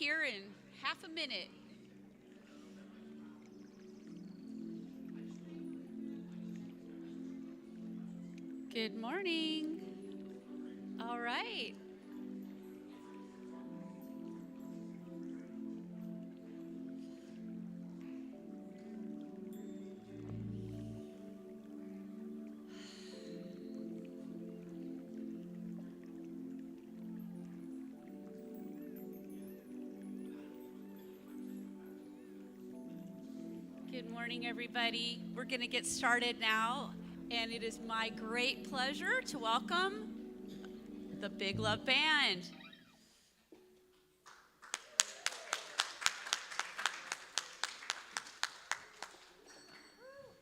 here in half a minute. Good morning. All right. Good morning, everybody. We're going to get started now, and it is my great pleasure to welcome the Big Love Band.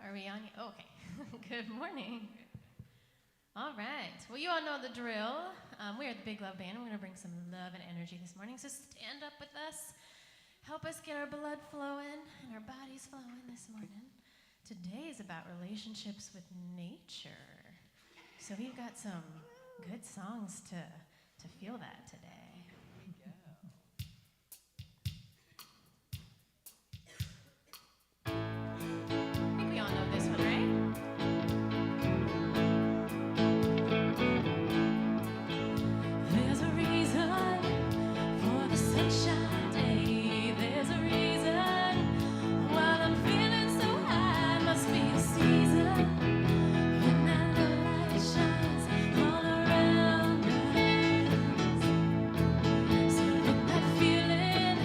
Are we on? Okay. Good morning. All right. Well, you all know the drill. We are the Big Love Band. We're going to bring some love and energy this morning. So stand up with us. Help us get our blood flowing and our bodies flowing this morning. Today is about relationships with nature. So we've got some good songs to feel that today. I think we all know this one, right? There's a reason for the sunshine day. There's a reason while I'm feeling so high. Must be the season when that little light shines all around us. So let that feeling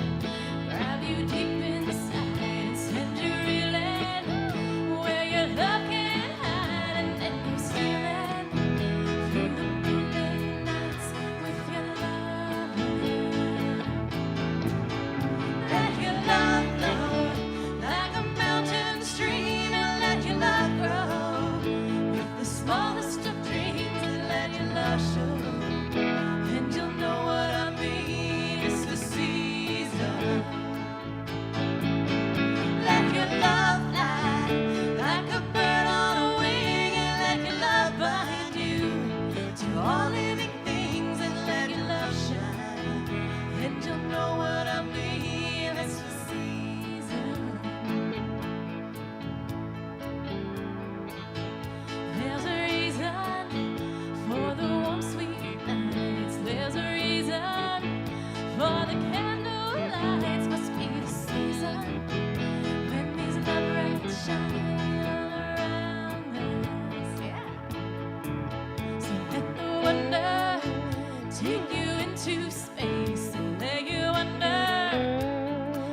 grab you deep inside and send you reeling where your love can't hide, and then you stealing through the moonlit nights with your love. Let your love flow like a mountain stream, and let your love grow with the smallest of dreams, and let your love show, and you'll know what I mean. It's the season. Let your love fly like a bird on a wing, and let your love bind you to all living things, and let your love shine, and you'll know what I mean. It's the season. There's a reason for the warm, sweet nights. There's a reason for the candle lights. Must be the season when these love rays shine all around us. Yeah. So let the wonder take you into space and let you wonder.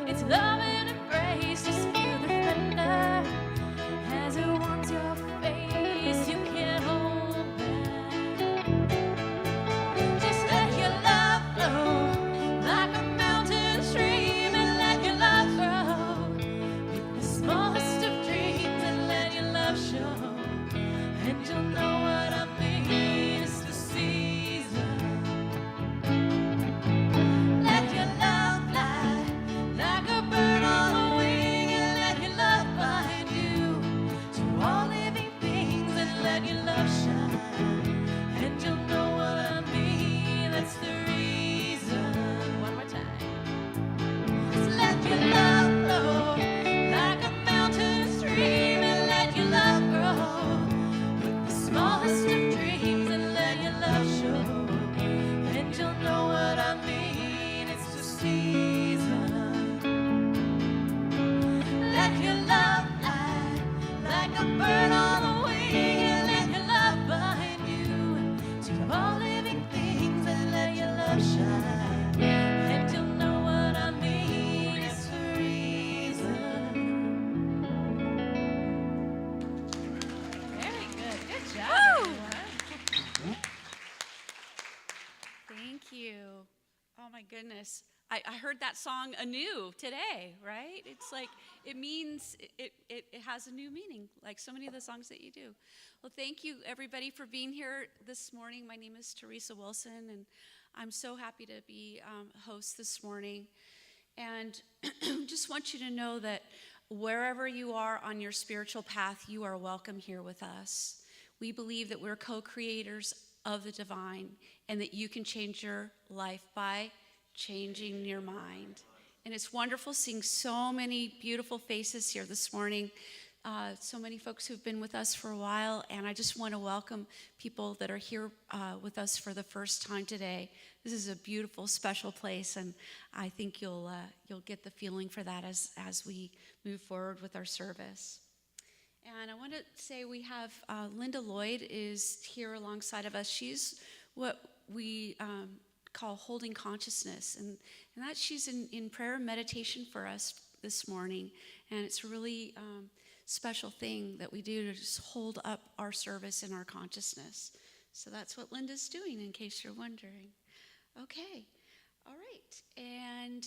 It's love and embrace. Just feel the thunder as it warms your face. You can't hold back. Just let your love flow like a mountain stream, and let your love grow with the smallest of dreams, and let your love show, and you'll know what I mean. It's the season. Let your love fly like a bird on a wing, and let your love bind you to all living things, and let your love shine, and you'll know what I mean. That's the reason. One more time. Just let your love flow like a mountain stream, and let your love grow with the smallest of dreams, and let your love show, and you'll know what I mean. It's the season. Let your love fly like a bird on a wing, and let your love bind you to all living things, and let your love shine, and you'll know what I mean. It's the reason. Very good. Good job, Woo! everyone. Thank you. Oh my goodness. I heard that song anew today, right? It's like, it means, it has a new meaning, like so many of the songs that you do. Well, thank you everybody for being here this morning. My name is Teresa Wilson, and I'm so happy to be host this morning. And just want you to know that wherever you are on your spiritual path, you are welcome here with us. We believe that we're co-creators of the divine, and that you can change your life by changing your mind. And it's wonderful seeing so many beautiful faces here this morning. So many folks who've been with us for a while, and I just want to welcome people that are here with us for the first time today. This is a beautiful, special place, and I think you'll get the feeling for that as we move forward with our service. And I want to say we have Linda Lloyd is here alongside of us. She's what we call holding consciousness, and that she's in prayer and meditation for us this morning, and it's really special thing that we do to just hold up our service in our consciousness. So that's what Linda's doing, in case you're wondering. Okay, all right, and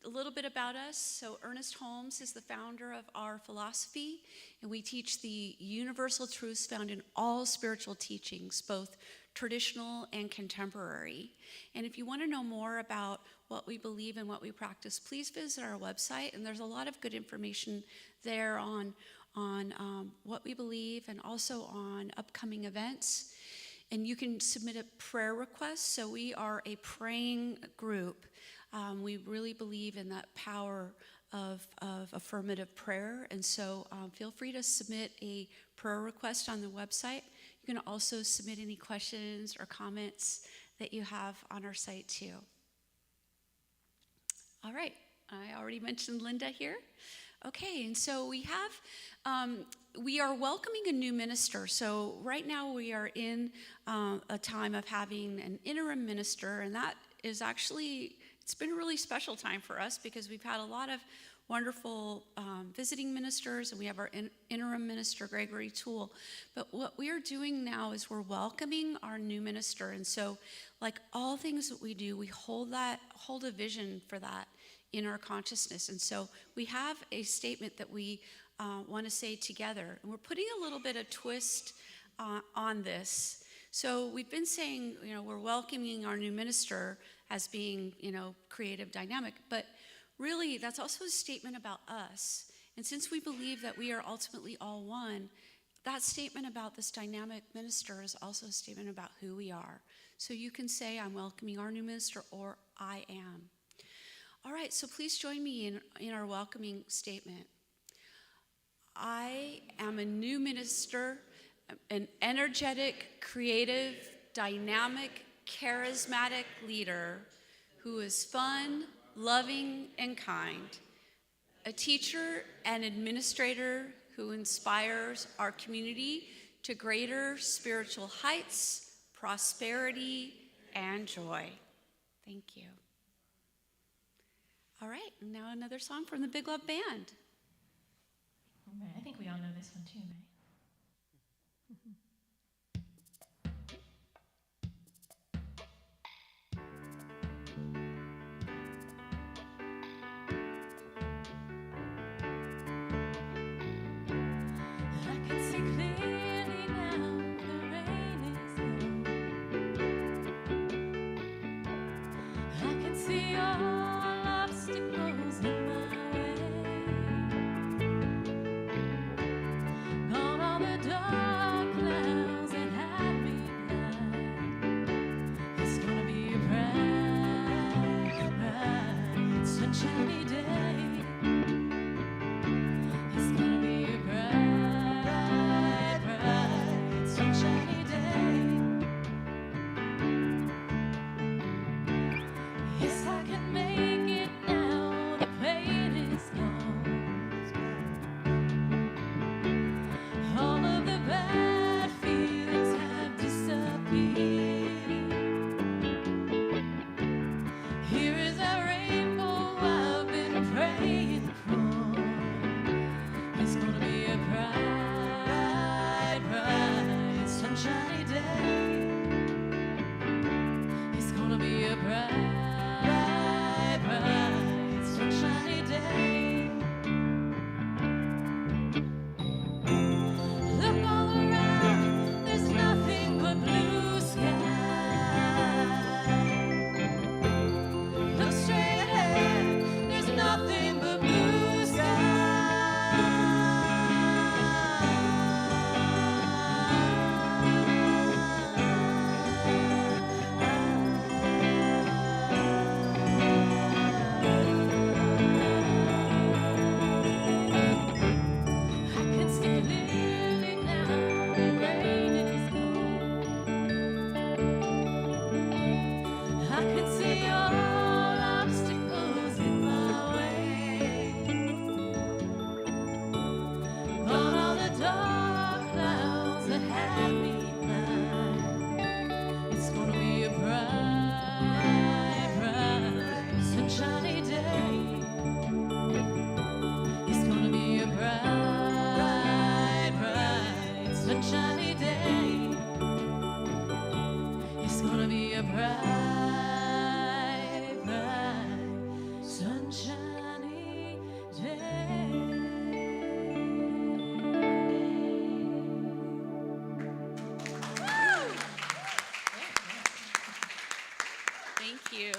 a little bit about us. So Ernest Holmes is the founder of our philosophy, and we teach the universal truths found in all spiritual teachings, both traditional and contemporary. And if you want to know more about what we believe and what we practice, please visit our website, and there's a lot of good information there on what we believe and also on upcoming events. And you can submit a prayer request. So we are a praying group. We really believe in that power of affirmative prayer, and so feel free to submit a prayer request on the website. You can also submit any questions or comments that you have on our site too. All right, I already mentioned Linda here. Okay, and so we are welcoming a new minister. So right now we are in a time of having an interim minister, and that is actually, it's been a really special time for us because we've had a lot of wonderful visiting ministers, and we have our interim minister, Gregory Toole. But what we are doing now is we're welcoming our new minister. And so like all things that we do, we hold a vision for that in our consciousness. And so we have a statement that we want to say together. And we're putting a little bit of twist on this. So we've been saying, we're welcoming our new minister as being, creative, dynamic. But really, that's also a statement about us. And since we believe that we are ultimately all one, that statement about this dynamic minister is also a statement about who we are. So you can say, I'm welcoming our new minister, or I am. All right, so please join me in our welcoming statement. I am a new minister, an energetic, creative, dynamic, charismatic leader who is fun, loving, and kind, a teacher and administrator who inspires our community to greater spiritual heights, prosperity, and joy. Thank you. All right, now another song from the Big Love Band. All right, I think we all know this one too, right? I can see clearly now the rain is gone. I can see all obstacles in my way. Gone all the dark clouds that had me blind. It's gonna be a bright, bright, sunshiny day. It's gonna be a bright, bright, sunshiny day. Yes, I can make it now. The pain is gone. All of the bad feelings have disappeared. Here is a rainbow I've been praying for. It's gonna be a bright, bright, sunshiny day. It's gonna be a bright, bright, sunshiny day. Look all around, there's nothing but blue skies. bright, bright, sunshiny day. Thank you.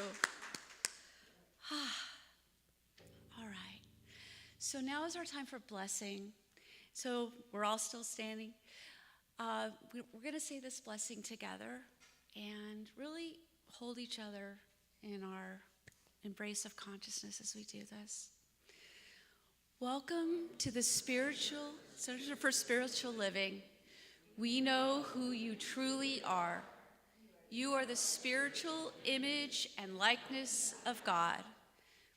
All right. So now is our time for blessing. So we're all still standing. We're going to say this blessing together and really hold each other in our embrace of consciousness as we do this. Welcome to the Center for Spiritual Living. We know who you truly are. You are the spiritual image and likeness of God.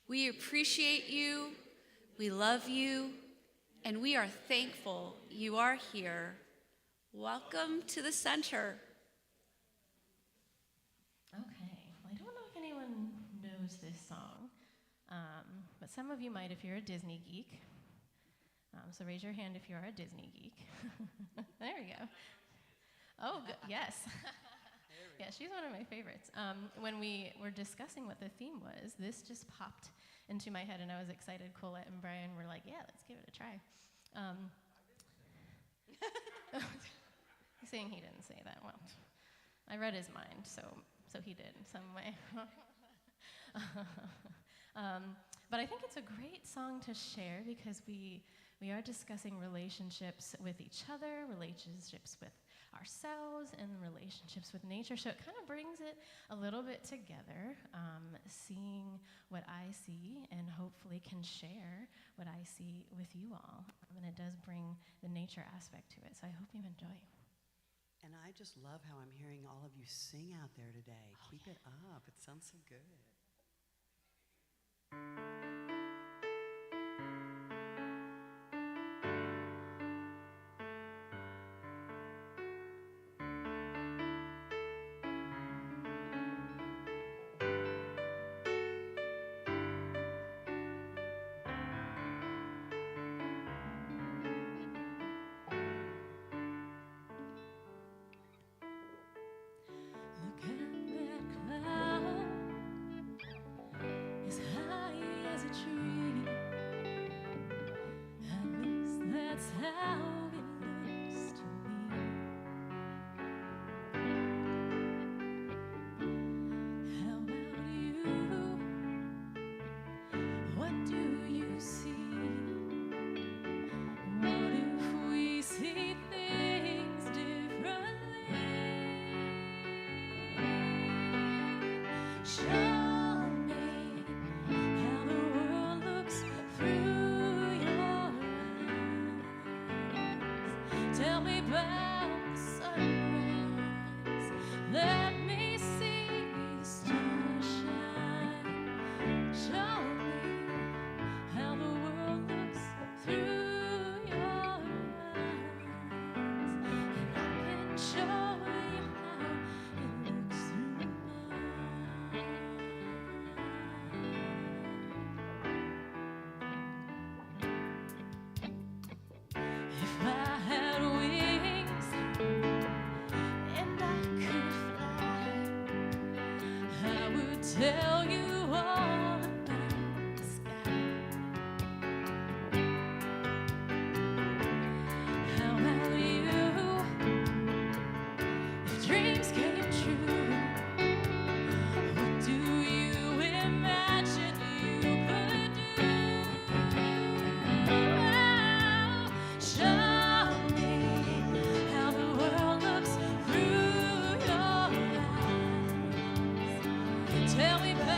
We appreciate you, we love you, and we are thankful you are here. Welcome to the center. Okay, well, I don't know if anyone knows this song, but some of you might if you're a Disney geek. So raise your hand if you're a Disney geek. There we go. Oh, good. Yes. Yeah, she's one of my favorites. When we were discussing what the theme was, this just popped into my head, and I was excited. Colette and Brian were like, yeah, let's give it a try. He's saying he didn't say that. Well, I read his mind, so he did in some way. But I think it's a great song to share because we are discussing relationships with each other, relationships with ourselves, and relationships with nature. So it kind of brings it a little bit together, seeing what I see, and hopefully can share what I see with you all. And it does bring the nature aspect to it. So I hope you enjoy. And I just love how I'm hearing all of you sing out there today. Keep it up. It sounds so good. Look at that cloud, as high as a tree. At least that's how it looks to me. How about you? What do you see? What if we see things differently? Show me how the world looks through your eyes. Tell me about the sunrise. Let me see the stars shine. Show me how the world looks through your eyes. And I can show you how it looks through mine. If I had wings and I could fly, I would tell you all about the sky. How about you? If dreams came true, what do you imagine you could do? Show me how the world looks through your eyes. Tell me about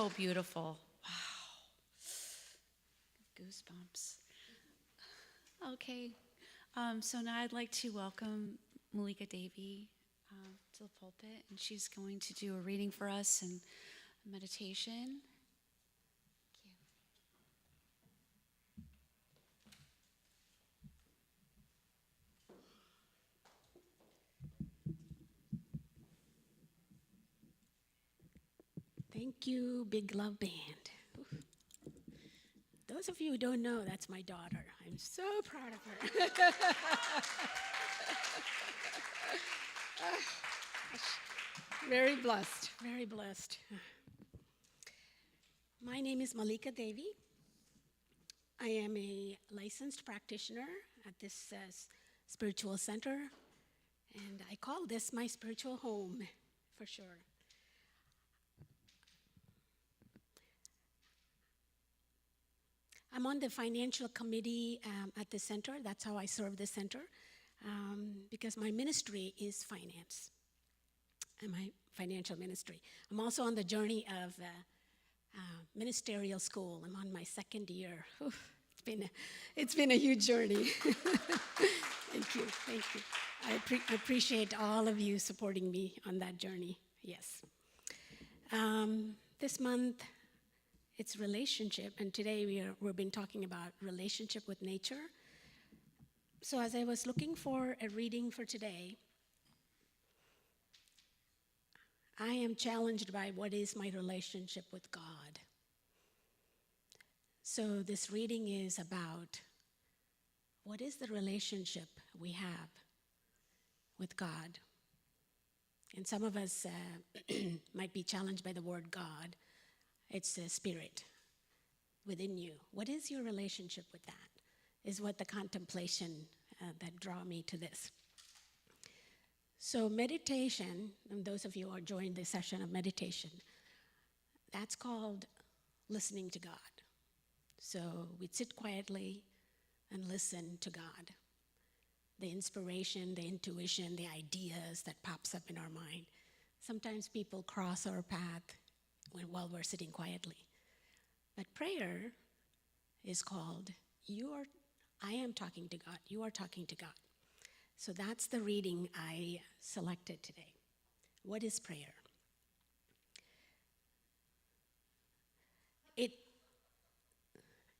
so beautiful. Wow. Goosebumps. Okay. So now I'd like to welcome Malika Devi to the pulpit, and she's going to do a reading for us and a meditation. Thank you. Thank you, Big Love Band. Those of you who don't know, that's my daughter. I'm so proud of her. Very blessed, very blessed. My name is Malika Devi. I am a licensed practitioner at this spiritual center, and I call this my spiritual home, for sure. I'm on the financial committee at the center. That's how I serve the center, because my ministry is finance, and my financial ministry. I'm also on the journey of ministerial school. I'm on my second year. Oof, it's been a huge journey. Thank you. I appreciate all of you supporting me on that journey. Yes. This month, it's relationship, and today we've been talking about relationship with nature. So as I was looking for a reading for today, I am challenged by what is my relationship with God. So this reading is about what is the relationship we have with God. And some of us might be challenged by the word God. It's the spirit within you. What is your relationship with that? Is what the contemplation that draw me to this. So meditation, and those of you who are joining the session of meditation, that's called listening to God. So we sit quietly and listen to God. The inspiration, the intuition, the ideas that pops up in our mind. Sometimes people cross our path while we're sitting quietly. But prayer is called, I am talking to God, you are talking to God. So that's the reading I selected today. What is prayer?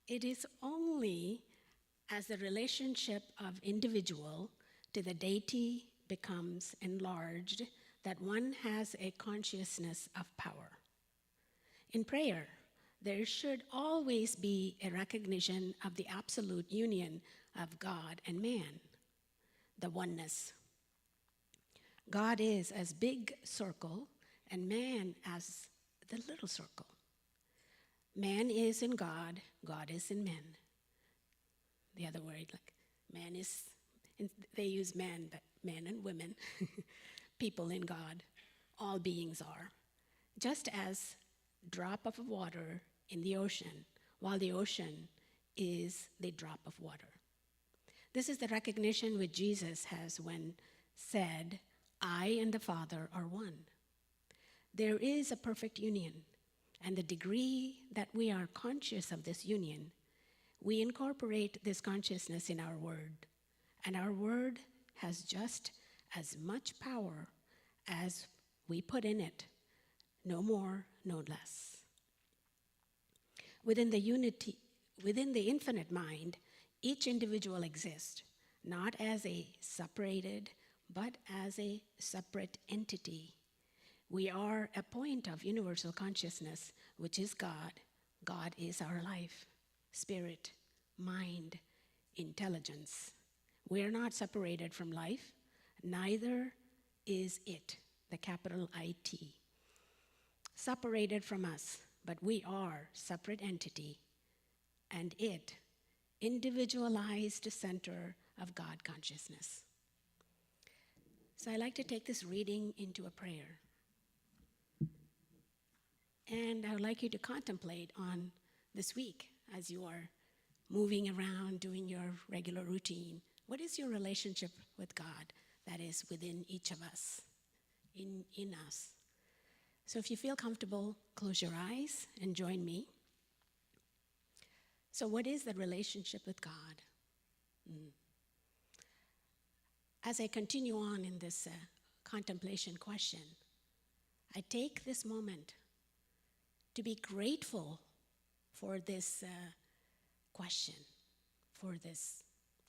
It is only as the relationship of individual to the deity becomes enlarged that one has a consciousness of power. In prayer, there should always be a recognition of the absolute union of God and man, the oneness. God is as big circle and man as the little circle. Man is in God, God is in man. The other word, like man is, they use man, but men and women, people in God, all beings are. Just as drop of water in the ocean, while the ocean is the drop of water. This is the recognition which Jesus has when said, I and the Father are one. There is a perfect union, and the degree that we are conscious of this union, we incorporate this consciousness in our word, and our word has just as much power as we put in it, no more, no less. Within the infinite mind, each individual exists, not as a separated, but as a separate entity. We are a point of universal consciousness, which is God. God is our life, spirit, mind, intelligence. We are not separated from life, neither is it, the capital IT, separated from us, but we are separate entity, and it, individualized center of God consciousness. So I like to take this reading into a prayer. And I would like you to contemplate on this week as you are moving around, doing your regular routine. What is your relationship with God that is within each of us, in us? So if you feel comfortable, close your eyes and join me. So what is the relationship with God? As I continue on in this contemplation question, I take this moment to be grateful for this question, for this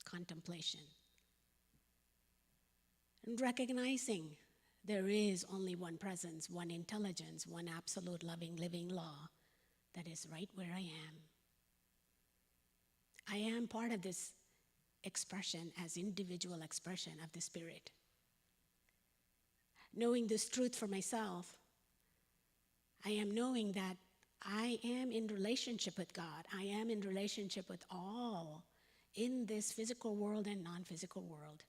contemplation, and recognizing there is only one presence, one intelligence, one absolute loving living law that is right where I am. I am part of this expression as individual expression of the Spirit. Knowing this truth for myself, I am knowing that I am in relationship with God. I am in relationship with all in this physical world and non-physical world.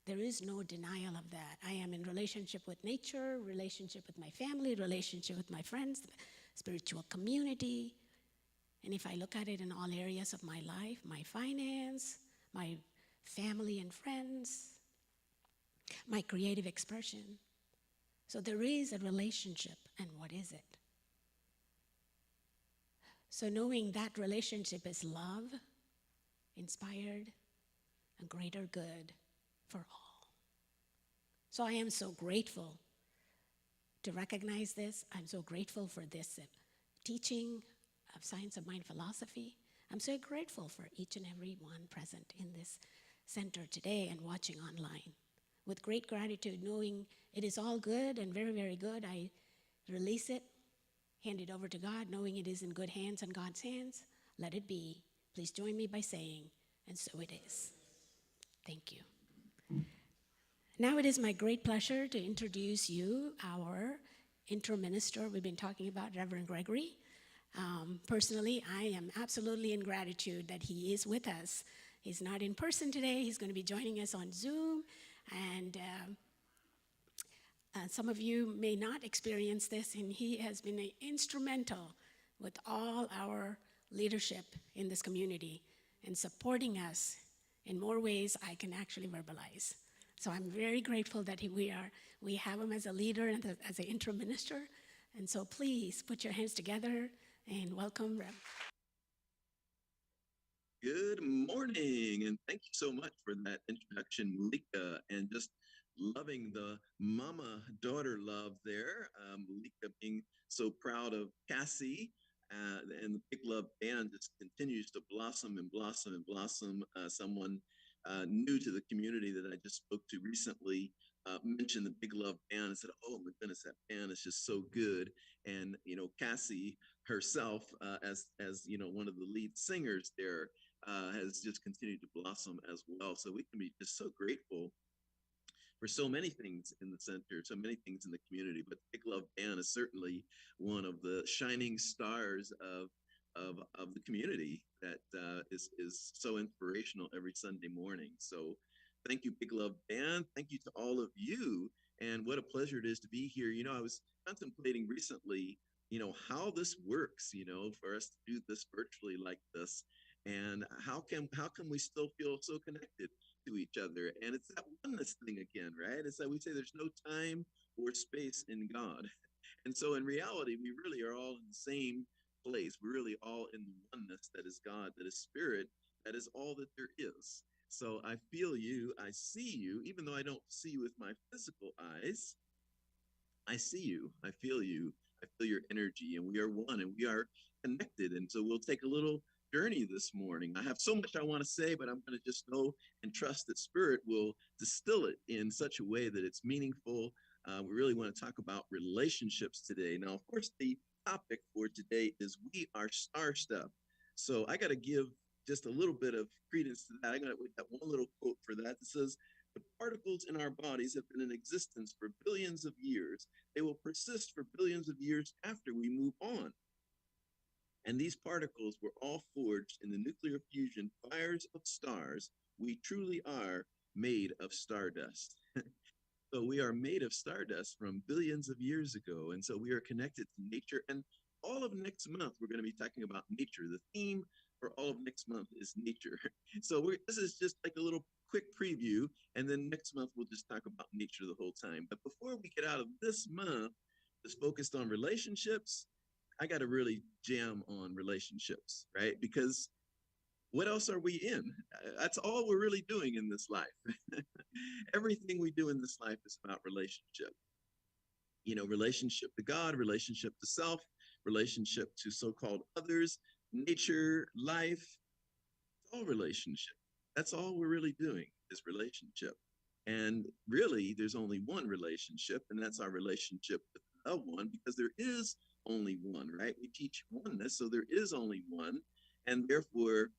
There is no denial of that. I am in relationship with nature, relationship with my family, relationship with my friends, spiritual community. And if I look at it in all areas of my life, my finance, my family and friends, my creative expression. So there is a relationship, and what is it? So knowing that relationship is love, inspired, and greater good for all. So I am so grateful to recognize this. I'm so grateful for this teaching of Science of Mind philosophy. I'm so grateful for each and every one present in this center today and watching online. With great gratitude, knowing it is all good and very, very good, I release it, hand it over to God, knowing it is in good hands and God's hands. Let it be. Please join me by saying, and so it is. Thank you. Now it is my great pleasure to introduce you our interim minister. We've been talking about Reverend Gregory. Personally, I am absolutely in gratitude that he is with us. He's not in person today. He's going to be joining us on Zoom. And some of you may not experience this, and he has been instrumental with all our leadership in this community and supporting us in more ways I can actually verbalize. So I'm very grateful that we have him as a leader and as an interim minister. And so please put your hands together and welcome Rev. Good morning, and thank you so much for that introduction, Malika, and just loving the mama-daughter love there. Malika being so proud of Cassie, and the Big Love Band just continues to blossom and blossom and blossom. Someone new to the community that I just spoke to recently mentioned the Big Love Band and said, "Oh my goodness, that band is just so good." And Cassie herself, as one of the lead singers there, has just continued to blossom as well. So we can be just so grateful for so many things in the center, so many things in the community. But Big Love Band is certainly one of the shining stars of the community that is so inspirational every Sunday morning. So thank you, Big Love Band. Thank you to all of you. And what a pleasure it is to be here. I was contemplating recently, how this works, for us to do this virtually like this. And how can we still feel so connected to each other? And it's that oneness thing again, right? It's that we say there's no time or space in God. And so in reality, we really are all in the same place. We're really all in the oneness that is God, that is spirit, that is all that there is. So I feel you, I see you, even though I don't see you with my physical eyes. I see you, I feel your energy, and we are one and we are connected. And so we'll take a little journey this morning. I have so much I want to say, but I'm going to just know and trust that Spirit will distill it in such a way that it's meaningful. We really want to talk about relationships today. Now, of course, the topic for today is we are star stuff. So I got to give just a little bit of credence to that. I got that one little quote for that. It says, "The particles in our bodies have been in existence for billions of years. They will persist for billions of years after we move on. And these particles were all forged in the nuclear fusion fires of stars. We truly are made of stardust." So we are made of stardust from billions of years ago. And so we are connected to nature. And all of next month, we're going to be talking about nature. The theme for all of next month is nature. So this is just like a little quick preview. And then next month, we'll just talk about nature the whole time. But before we get out of this month, is focused on relationships, I got to really jam on relationships, right? Because what else are we in? That's all we're really doing in this life. Everything we do in this life is about relationship. You know, relationship to God, relationship to self, relationship to so-called others, nature, life. It's all relationship. That's all we're really doing is relationship. And really, there's only one relationship, and that's our relationship with the loved one, because there is only one, right? We teach oneness, so there is only one, and therefore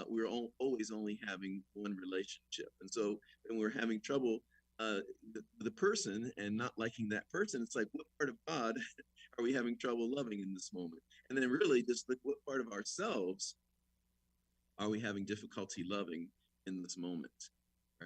we're always only having one relationship. And so when we're having trouble the person and not liking that person, it's like, what part of God are we having trouble loving in this moment? And then really just look, what part of ourselves are we having difficulty loving in this moment,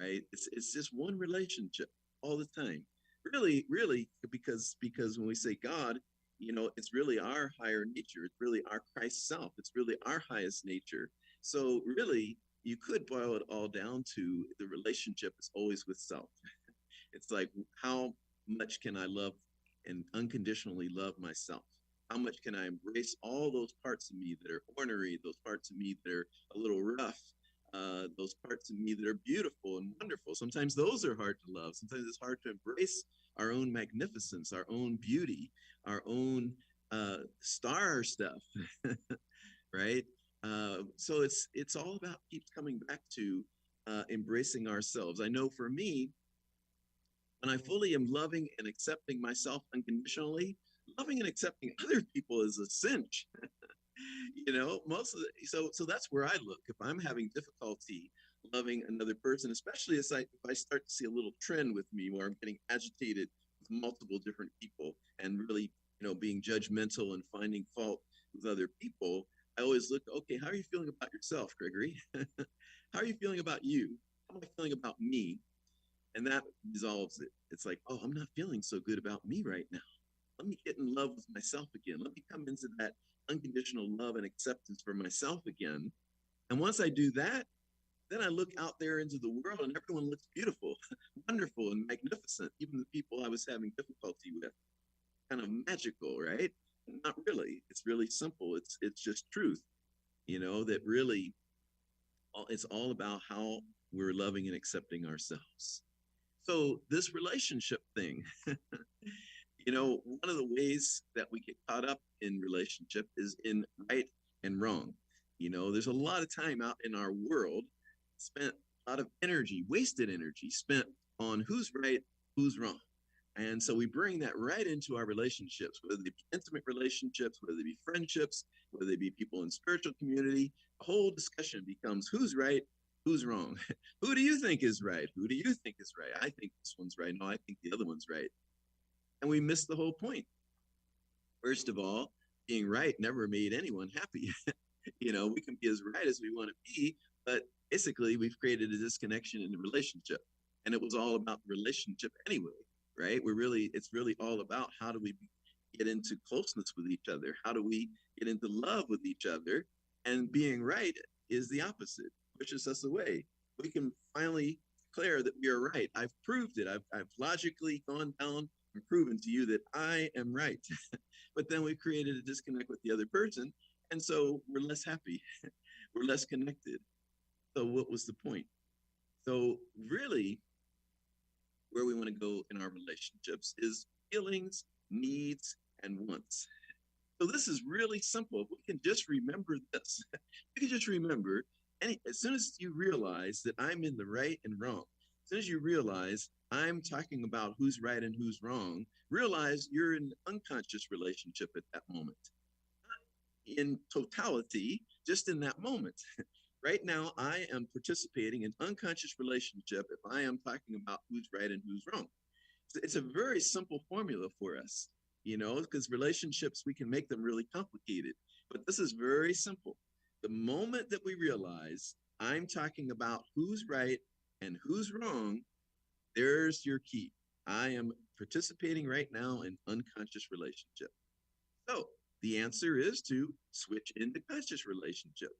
right? It's just one relationship all the time. Really, because when we say God, you know, it's really our higher nature. It's really our Christ self. It's really our highest nature. So really, you could boil it all down to the relationship is always with self. It's like, how much can I love and unconditionally love myself? How much can I embrace all those parts of me that are ornery, those parts of me that are a little rough, those parts of me that are beautiful and wonderful? Sometimes those are hard to love. Sometimes it's hard to embrace our own magnificence, our own beauty, our own star stuff, right? So it's all about keeps coming back to embracing ourselves. I know for me, when I fully am loving and accepting myself unconditionally, loving and accepting other people is a cinch. You know, most of the, so that's where I look. If I'm having difficulty loving another person, especially as if I start to see a little trend with me where I'm getting agitated with multiple different people and really, you know, being judgmental and finding fault with other people, I always look, okay, how are you feeling about yourself, Gregory? How are you feeling about you? How am I feeling about me? And that resolves it. It's like, oh, I'm not feeling so good about me right now. Let me get in love with myself again. Let me come into that unconditional love and acceptance for myself again. And once I do that, then I look out there into the world and everyone looks beautiful, wonderful, and magnificent. Even the people I was having difficulty with, kind of magical, right? Not really. It's really simple. It's just truth, you know, that really it's all about how we're loving and accepting ourselves. So this relationship thing, you know, one of the ways that we get caught up in relationship is in right and wrong. You know, there's a lot of time out in our world spent, a lot of energy, wasted energy spent on who's right, who's wrong. And so we bring that right into our relationships, whether they be intimate relationships, whether they be friendships, whether they be people in spiritual community. The whole discussion becomes who's right, who's wrong. Who do you think is right? Who do you think is right? I think this one's right. No, I think the other one's right. And we miss the whole point. First of all, being right never made anyone happy. You know, we can be as right as we want to be, but basically we've created a disconnection in the relationship. And it was all about the relationship anyway, right? It's really all about how do we get into closeness with each other? How do we get into love with each other? And being right is the opposite, pushes us away. We can finally declare that we are right. I've proved it. I've logically gone down and proven to you that I am right. But then we've created a disconnect with the other person. And so we're less happy. We're less connected. So what was the point? So really, where we want to go in our relationships is feelings, needs, and wants. So this is really simple. If we can just remember this, we can just remember as soon as you realize that I'm in the right and wrong, as soon as you realize I'm talking about who's right and who's wrong, realize you're in an unconscious relationship at that moment. Not in totality, just in that moment. Right now, I am participating in unconscious relationship if I am talking about who's right and who's wrong. It's a very simple formula for us, you know, because relationships, we can make them really complicated. But this is very simple. The moment that we realize I'm talking about who's right and who's wrong, there's your key. I am participating right now in unconscious relationship. So the answer is to switch into conscious relationship.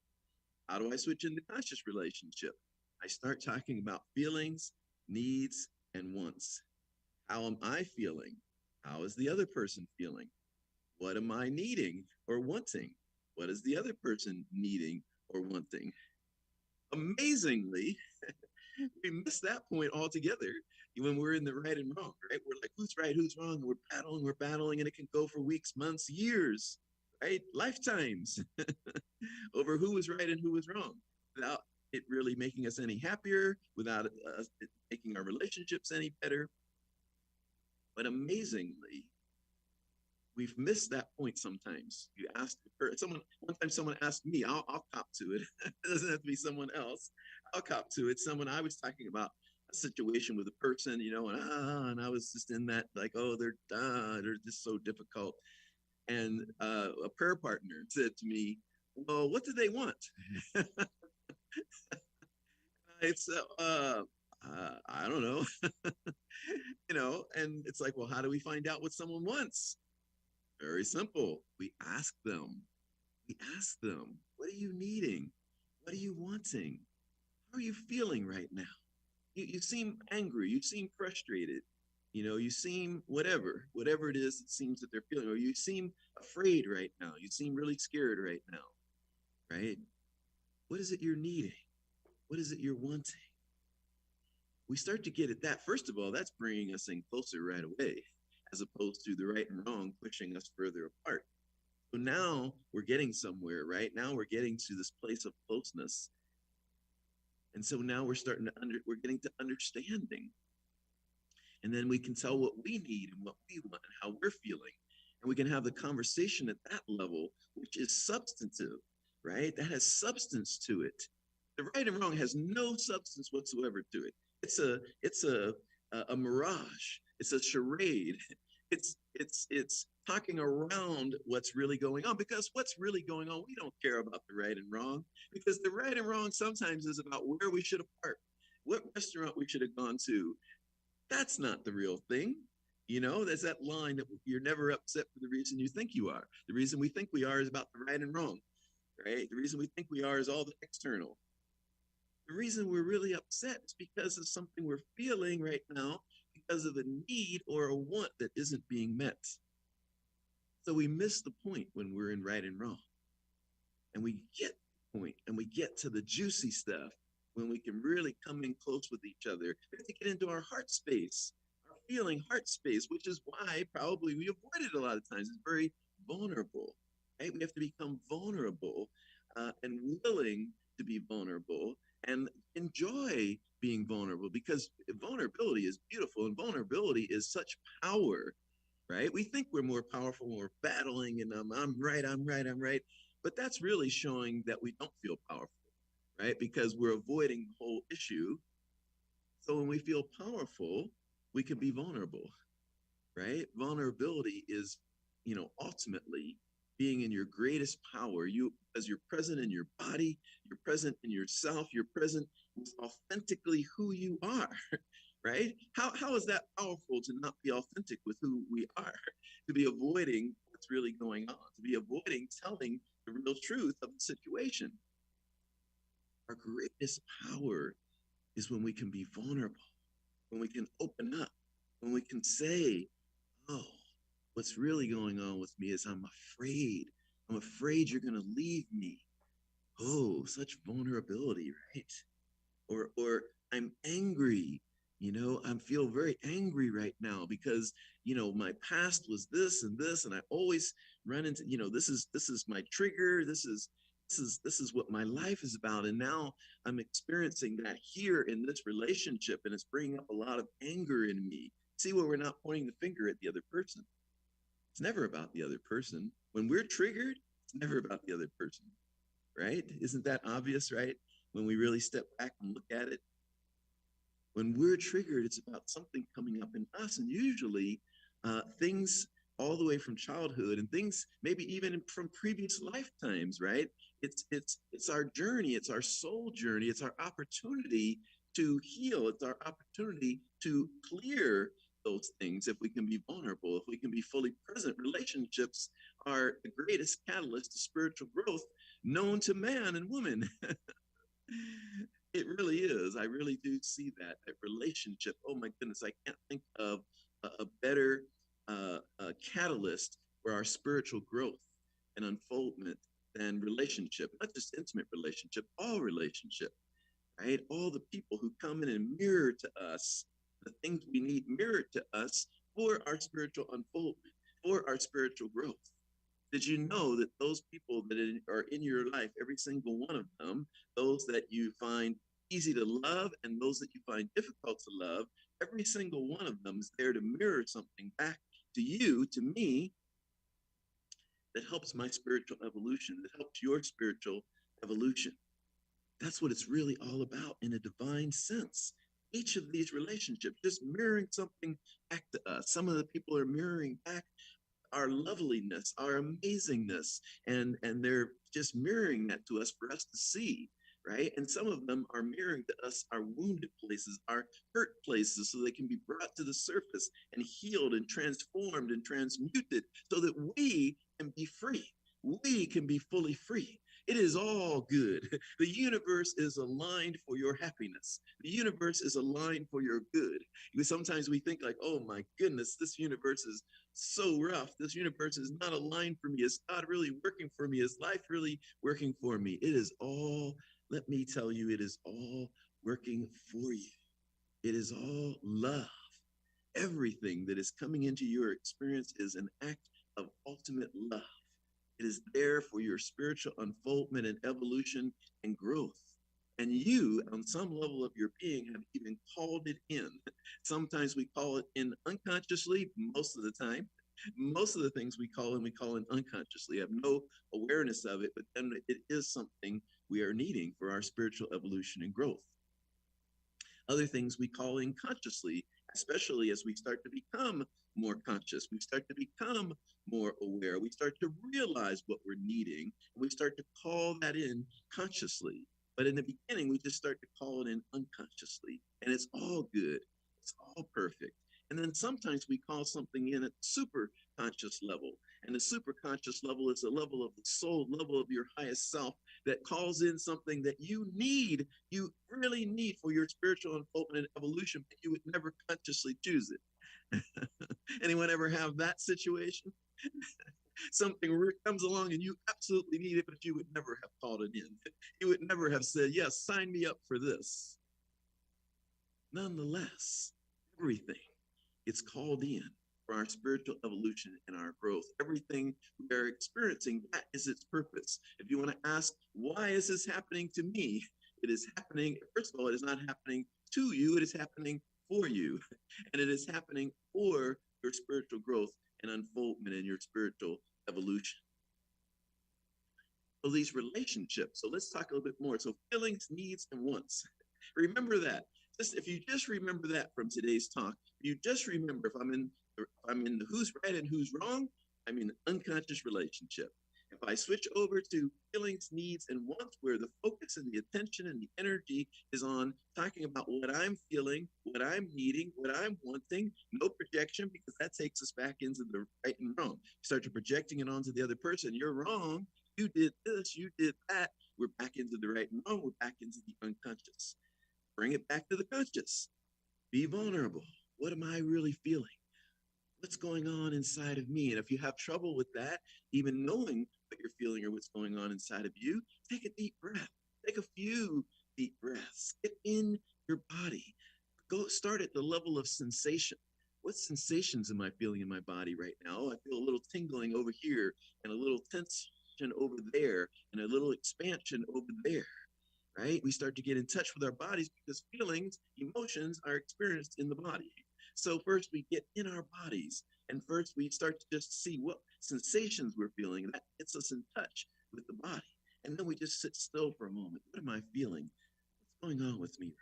How do I switch into conscious relationship? I start talking about feelings, needs, and wants. How am I feeling? How is the other person feeling? What am I needing or wanting? What is the other person needing or wanting? Amazingly, we miss that point altogether when we're in the right and wrong, right? We're like, who's right, who's wrong? And we're battling, and it can go for weeks, months, years, right? Lifetimes over who was right and who was wrong without it really making us any happier, without us making our relationships any better. But amazingly, we've missed that point sometimes. You asked someone one time. Someone asked me. I'll cop to it. It doesn't have to be someone else. I'll cop to it. Someone I was talking about a situation with a person, and I was just in that like, oh, they're just so difficult. And a prayer partner said to me, "Well, what do they want?" It's I don't know, and it's like, well, how do we find out what someone wants? Very simple. We ask them. We ask them, what are you needing? What are you wanting? How are you feeling right now? You seem angry. You seem frustrated. You seem whatever it is, it seems that they're feeling, or you seem afraid right now. You seem really scared right now, right? What is it you're needing? What is it you're wanting? We start to get at that. First of all, that's bringing us in closer right away, as opposed to the right and wrong pushing us further apart. So now we're getting somewhere, right? Now we're getting to this place of closeness. And so now we're getting to understanding. And then we can tell what we need and what we want and how we're feeling. And we can have the conversation at that level, which is substantive, right? That has substance to it. The right and wrong has no substance whatsoever to it. It's a mirage. It's a charade. It's talking around what's really going on, because what's really going on, we don't care about the right and wrong, because the right and wrong sometimes is about where we should have parked, what restaurant we should have gone to. That's not the real thing. There's that line that you're never upset for the reason you think you are. The reason we think we are is about the right and wrong, right? The reason we think we are is all the external. The reason we're really upset is because of something we're feeling right now, because of a need or a want that isn't being met. So we miss the point when we're in right and wrong. And we get the point and we get to the juicy stuff when we can really come in close with each other. We have to get into our heart space, our feeling heart space, which is why probably we avoid it a lot of times. It's very vulnerable, right? We have to become vulnerable and willing to be vulnerable and enjoy being vulnerable, because vulnerability is beautiful and vulnerability is such power, right? We think we're more powerful when we're battling and I'm right, I'm right, I'm right. But that's really showing that we don't feel powerful, right? Because we're avoiding the whole issue. So when we feel powerful, we can be vulnerable, right? Vulnerability is, ultimately being in your greatest power. As you're present in your body, you're present in yourself, you're present with authentically who you are, right? How is that powerful to not be authentic with who we are, to be avoiding what's really going on, to be avoiding telling the real truth of the situation? Our greatest power is when we can be vulnerable, when we can open up, when we can say, oh, what's really going on with me is I'm afraid. I'm afraid you're going to leave me. Oh, such vulnerability, right? Or I'm angry. I feel very angry right now because my past was this and this, and I always run into this is my trigger. This is what my life is about, and now I'm experiencing that here in this relationship, and it's bringing up a lot of anger in me. See, where we're not pointing the finger at the other person. It's never about the other person. When we're triggered, it's never about the other person, right? Isn't that obvious, right? When we really step back and look at it, when we're triggered, it's about something coming up in us, and usually things all the way from childhood and things maybe even from previous lifetimes, right? It's our journey, it's our soul journey, it's our opportunity to heal, it's our opportunity to clear those things. If we can be vulnerable, if we can be fully present, relationships are the greatest catalyst to spiritual growth known to man and woman. It really is. I really do see that relationship. Oh my goodness, I can't think of a better catalyst for our spiritual growth and unfoldment than relationship, not just intimate relationship, all relationship, right? All the people who come in and mirror to us the things we need mirrored to us for our spiritual unfoldment, for our spiritual growth. Did you know that those people that are in your life, every single one of them, those that you find easy to love and those that you find difficult to love, every single one of them is there to mirror something back to you, to me, that helps my spiritual evolution, that helps your spiritual evolution. That's what it's really all about in a divine sense. Each of these relationships just mirroring something back to us. Some of the people are mirroring back our loveliness, our amazingness, and they're just mirroring that to us for us to see, right? And some of them are mirroring to us our wounded places, our hurt places, so they can be brought to the surface and healed and transformed and transmuted so that we can be free. We can be fully free. It is all good. The universe is aligned for your happiness. The universe is aligned for your good. Sometimes we think like, oh my goodness, this universe is so rough. This universe is not aligned for me. Is God really working for me? Is life really working for me? It is all, let me tell you, it is all working for you. It is all love. Everything that is coming into your experience is an act of ultimate love. It is there for your spiritual unfoldment and evolution and growth. And you, on some level of your being, have even called it in. Sometimes we call it in unconsciously, most of the time. Most of the things we call in unconsciously, have no awareness of it, but then it is something we are needing for our spiritual evolution and growth. Other things we call in consciously, especially as we start to become more conscious, we start to become more aware, we start to realize what we're needing, and we start to call that in consciously. But in the beginning, we just start to call it in unconsciously, and it's all good, it's all perfect. And then sometimes we call something in at super conscious level. And the super conscious level is a level of the soul, level of your highest self that calls in something that you need, you really need for your spiritual unfoldment and evolution, but you would never consciously choose it. Anyone ever have that situation? Something comes along and you absolutely need it, but you would never have called it in. You would never have said, yes, sign me up for this. Nonetheless, everything gets called in for our spiritual evolution and our growth. Everything we are experiencing, that is its purpose. If you want to ask, why is this happening to me? It is happening, first of all, it is not happening to you, it is happening for you. And it is happening for your spiritual growth and unfoldment and your spiritual evolution. So these relationships, so let's talk a little bit more. So feelings, needs, and wants. Remember that. Just if you just remember that from today's talk, you just remember if I'm in the who's right and who's wrong, I'm in an unconscious relationship. If I switch over to feelings, needs, and wants, where the focus and the attention and the energy is on talking about what I'm feeling, what I'm needing, what I'm wanting, no projection, because that takes us back into the right and wrong. You start to projecting it onto the other person. You're wrong. You did this, you did that. We're back into the right and wrong. We're back into the unconscious. Bring it back to the conscious. Be vulnerable. What am I really feeling? What's going on inside of me? And if you have trouble with that, even knowing what you're feeling or what's going on inside of you, take a deep breath. Take a few deep breaths. Get in your body. Go start at the level of sensation. What sensations am I feeling in my body right now? I feel a little tingling over here and a little tension over there and a little expansion over there. Right? We start to get in touch with our bodies because feelings, emotions are experienced in the body. So first we get in our bodies and first we start to just see what sensations we're feeling. That gets us in touch with the body. And then we just sit still for a moment. What am I feeling? What's going on with me?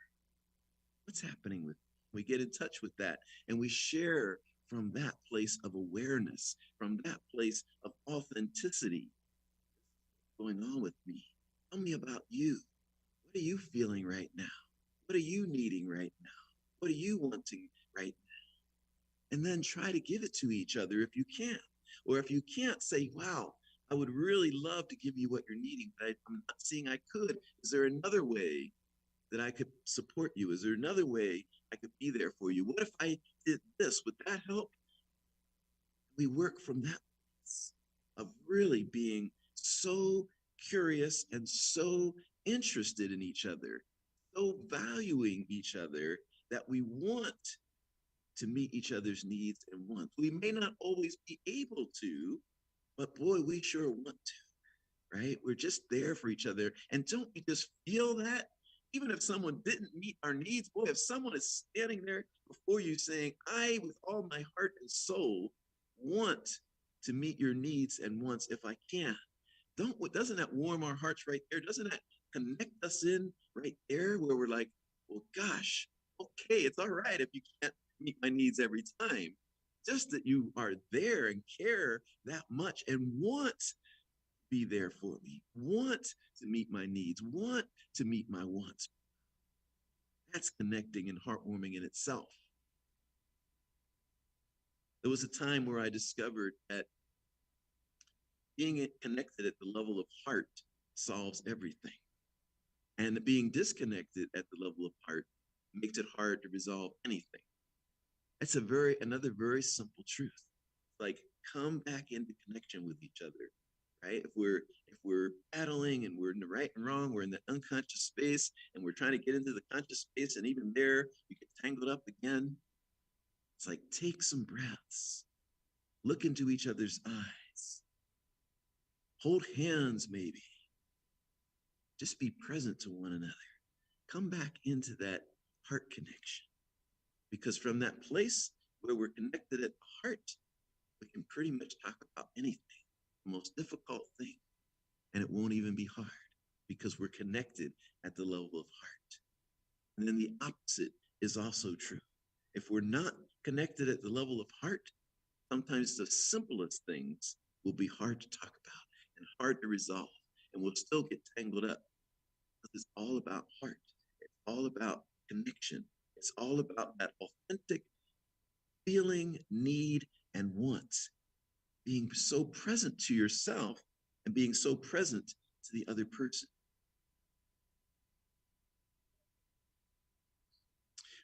What's happening with me? We get in touch with that and we share from that place of awareness, from that place of authenticity. What's going on with me? Tell me about you. What are you feeling right now? What are you needing right now? What are you wanting right now? And then try to give it to each other if you can. Or if you can't, say, wow, I would really love to give you what you're needing, but I'm not seeing I could. Is there another way that I could support you? Is there another way I could be there for you? What if I did this? Would that help? we work from that place of really being so curious and so interested in each other, so valuing each other that we want to meet each other's needs and wants. We may not always be able to, but boy, we sure want to, right? We're just there for each other. And don't we just feel that? Even if someone didn't meet our needs, boy, if someone is standing there before you saying, I, with all my heart and soul, want to meet your needs and wants if I can. Doesn't that warm our hearts right there? Doesn't that connect us in right there where we're like, well, gosh, okay, it's all right if you can't meet my needs every time. Just that you are there and care that much and want to be there for me, want to meet my needs, want to meet my wants. That's connecting and heartwarming in itself. There was a time where I discovered that being connected at the level of heart solves everything. And being disconnected at the level of heart makes it hard to resolve anything. That's another very simple truth. Like, come back into connection with each other, right? If we're battling and we're in the right and wrong, we're in the unconscious space and we're trying to get into the conscious space, and even there we get tangled up again. It's like, take some breaths, look into each other's eyes, hold hands maybe, just be present to one another. Come back into that heart connection, because from that place where we're connected at the heart, we can pretty much talk about anything, the most difficult thing, and it won't even be hard because we're connected at the level of heart. And then the opposite is also true. If we're not connected at the level of heart, sometimes the simplest things will be hard to talk about and hard to resolve, and we'll still get tangled up. It's all about heart. It's all about connection. It's all about that authentic feeling, need, and want. Being so present to yourself and being so present to the other person.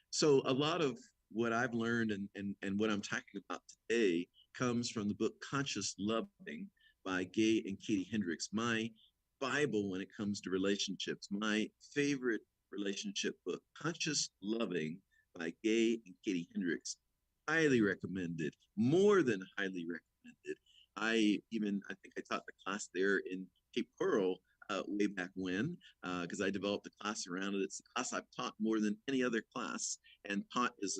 So a lot of what I've learned and what I'm talking about today comes from the book Conscious Loving by Gay and Katie Hendricks, my Bible when it comes to relationships, my favorite relationship book, Conscious Loving by Gay and Katie Hendricks. Highly recommended, more than highly recommended. I think I taught the class there in Cape Coral way back when, because I developed a class around it. It's a class I've taught more than any other class, and taught is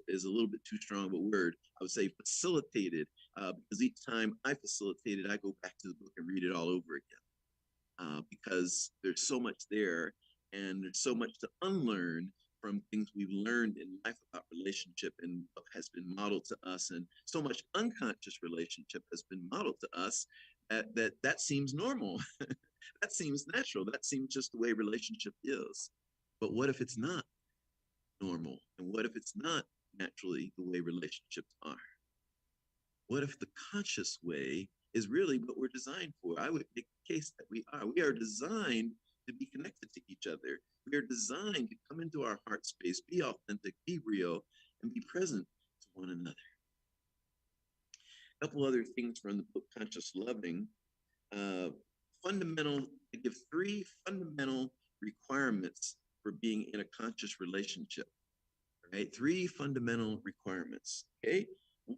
a little bit too strong of a word. I would say facilitated, because each time I facilitated, I go back to the book and read it all over again, because there's so much there, and there's so much to unlearn from things we've learned in life about relationship and what has been modeled to us, and so much unconscious relationship has been modeled to us that seems normal. That seems natural. That seems just the way relationship is. But what if it's not normal? And what if it's not naturally the way relationships are? What if the conscious way is really what we're designed for? I would make the case that we are. We are designed to be connected to each other. We are designed to come into our heart space, be authentic, be real, and be present to one another. A couple other things from the book Conscious Loving. I give 3 fundamental requirements for being in a conscious relationship. Right? 3 fundamental requirements. Okay.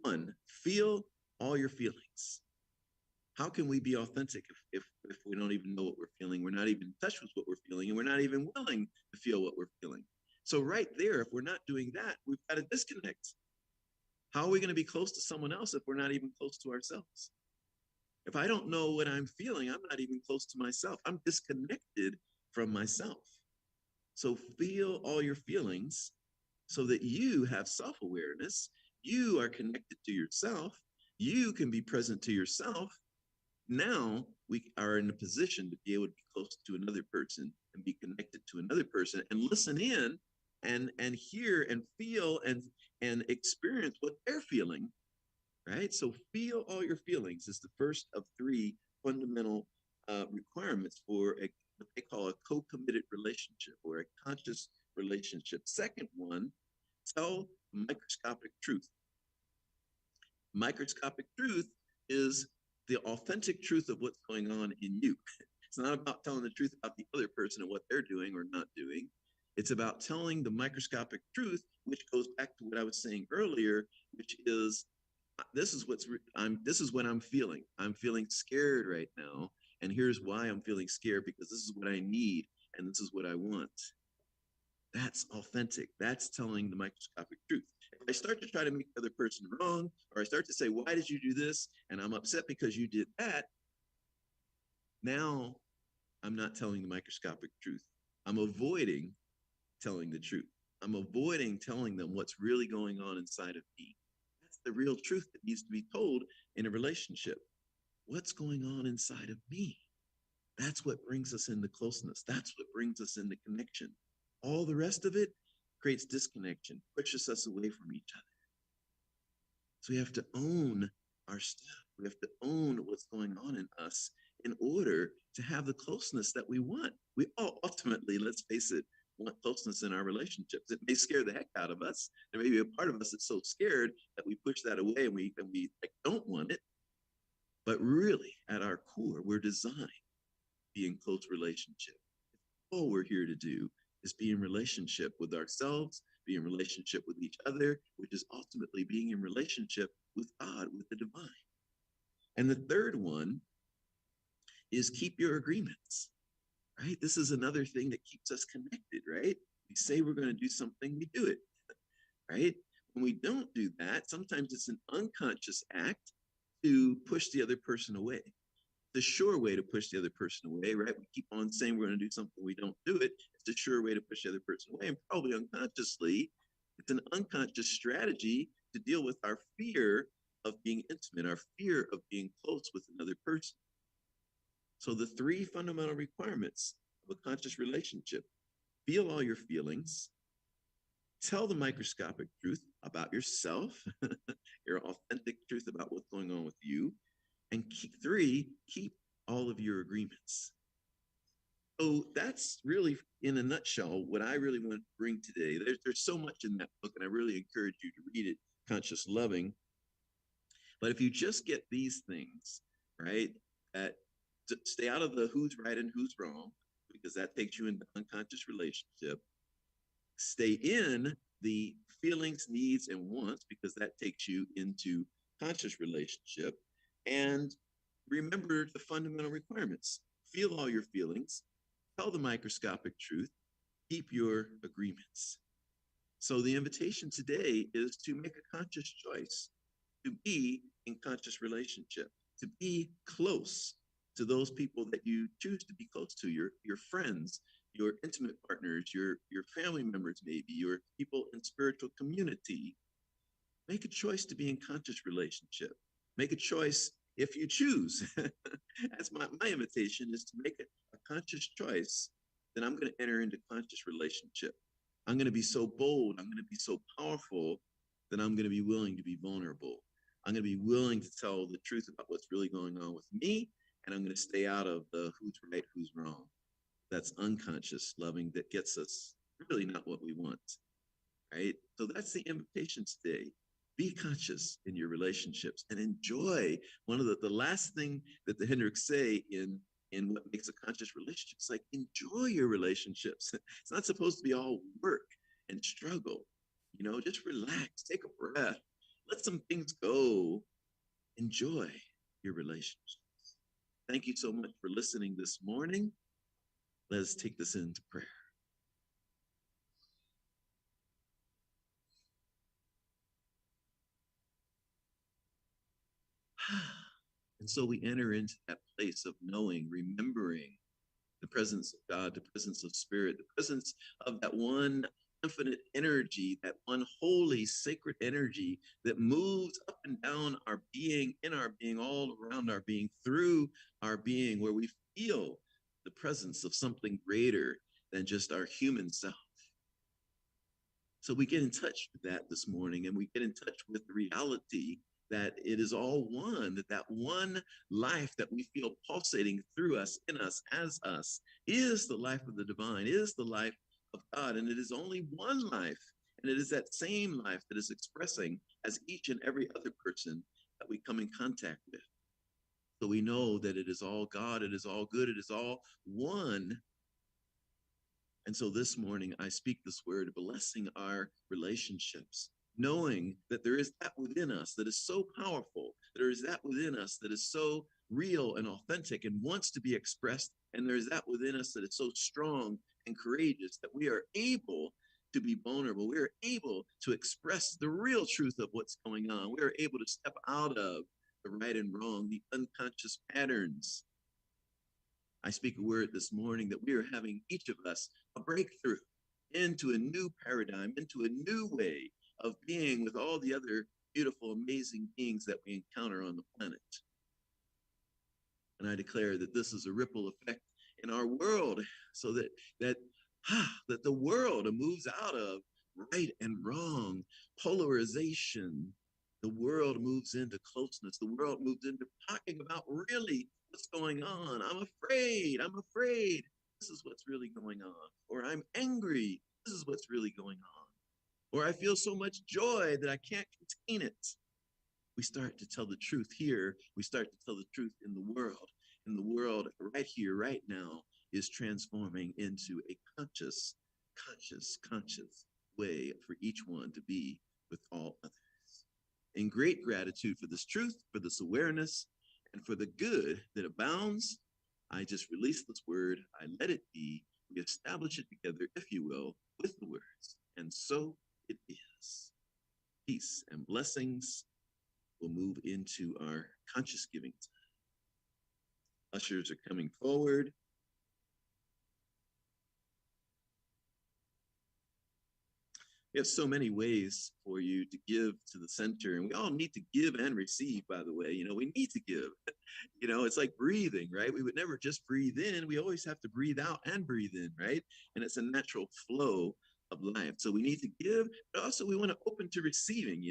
1, feel all your feelings. How can we be authentic if we don't even know what we're feeling? We're not even in touch with what we're feeling, and we're not even willing to feel what we're feeling. So right there, if we're not doing that, we've got a disconnect. How are we going to be close to someone else if we're not even close to ourselves? If I don't know what I'm feeling, I'm not even close to myself. I'm disconnected from myself. So feel all your feelings so that you have self-awareness. You are connected to yourself. You can be present to yourself. Now we are in a position to be able to be close to another person and be connected to another person and listen in and hear and feel and experience what they're feeling, right? So feel all your feelings is the first of 3 fundamental requirements for what they call a co-committed relationship or a conscious relationship. Second one, tell microscopic truth. Microscopic truth is the authentic truth of what's going on in you. It's not about telling the truth about the other person and what they're doing or not doing. It's about telling the microscopic truth, which goes back to what I was saying earlier, which is this is this is what I'm feeling. I'm feeling scared right now, and here's why I'm feeling scared, because this is what I need and this is what I want. That's authentic. That's telling the microscopic truth. If I start to try to make the other person wrong, or I start to say, why did you do this? And I'm upset because you did that. Now I'm not telling the microscopic truth. I'm avoiding telling the truth. I'm avoiding telling them what's really going on inside of me. That's the real truth that needs to be told in a relationship. What's going on inside of me? That's what brings us into closeness. That's what brings us into connection. All the rest of it creates disconnection, pushes us away from each other. So we have to own our stuff. We have to own what's going on in us in order to have the closeness that we want. We all ultimately, let's face it, want closeness in our relationships. It may scare the heck out of us. There may be a part of us that's so scared that we push that away and we like, don't want it. But really, at our core, we're designed to be in close relationship. All we're here to do is be in relationship with ourselves, be in relationship with each other, which is ultimately being in relationship with God, with the divine. And the third one is keep your agreements, right? This is another thing that keeps us connected, right? We say we're going to do something, we do it, right? When we don't do that, sometimes it's an unconscious act to push the other person away. The sure way to push the other person away, right? We keep on saying we're going to do something, we don't do it. It's the sure way to push the other person away. And probably unconsciously, it's an unconscious strategy to deal with our fear of being intimate, our fear of being close with another person. So the three fundamental requirements of a conscious relationship: feel all your feelings, tell the microscopic truth about yourself, your authentic truth about what's going on with you, and keep all of your agreements. So that's really, in a nutshell, what I really want to bring today. There's so much in that book, and I really encourage you to read it, Conscious Loving. But if you just get these things, right, that stay out of the who's right and who's wrong, because that takes you into unconscious relationship. Stay in the feelings, needs, and wants, because that takes you into conscious relationship. And remember the fundamental requirements: feel all your feelings, tell the microscopic truth, keep your agreements. So the invitation today is to make a conscious choice to be in conscious relationship, to be close to those people that you choose to be close to, your friends, your intimate partners, your family members, maybe your people in spiritual community. Make a choice to be in conscious relationship. Make a choice if you choose. That's my invitation, is to make a conscious choice that I'm going to enter into conscious relationship. I'm going to be so bold, I'm going to be so powerful that I'm going to be willing to be vulnerable. I'm going to be willing to tell the truth about what's really going on with me, and I'm going to stay out of the who's right, who's wrong. That's unconscious loving that gets us really not what we want, right? So that's the invitation today. Be conscious in your relationships and enjoy. One of the last thing that the Hendricks say in what makes a conscious relationship is like, enjoy your relationships. It's not supposed to be all work and struggle. Just relax, take a breath, let some things go, enjoy your relationships. Thank you so much for listening this morning. Let's take this into prayer. And so we enter into that place of knowing, remembering the presence of God, the presence of Spirit, the presence of that one infinite energy, that one holy, sacred energy that moves up and down our being, in our being, all around our being, through our being, where we feel the presence of something greater than just our human self. So we get in touch with that this morning, and we get in touch with the reality that it is all one, that one life that we feel pulsating through us, in us, as us, is the life of the divine, is the life of God. And it is only one life. And it is that same life that is expressing as each and every other person that we come in contact with. So we know that it is all God, it is all good, it is all one. And so this morning, I speak this word, blessing our relationships, knowing that there is that within us that is so powerful, there is that within us that is so real and authentic and wants to be expressed. And there is that within us that is so strong and courageous that we are able to be vulnerable. We are able to express the real truth of what's going on. We are able to step out of the right and wrong, the unconscious patterns. I speak a word this morning that we are having, each of us, a breakthrough into a new paradigm, into a new way of being with all the other beautiful, amazing beings that we encounter on the planet. And I declare that this is a ripple effect in our world, so that the world moves out of right and wrong, polarization. The world moves into closeness. The world moves into talking about really what's going on. I'm afraid. I'm afraid. This is what's really going on. Or I'm angry. This is what's really going on. Or I feel so much joy that I can't contain it. We start to tell the truth here. We start to tell the truth in the world. And the world right here, right now, is transforming into a conscious way for each one to be with all others. In great gratitude for this truth, for this awareness, and for the good that abounds, I just release this word. I let it be. We establish it together, if you will, with the words. And so it is. Peace and blessings will move into our conscious giving time. Ushers are coming forward. We have so many ways for you to give to the center, and we all need to give and receive, by the way. We need to give. It's like breathing, right? We would never just breathe in. We always have to breathe out and breathe in, right? And it's a natural flow of life. So we need to give, but also we want to open to receiving,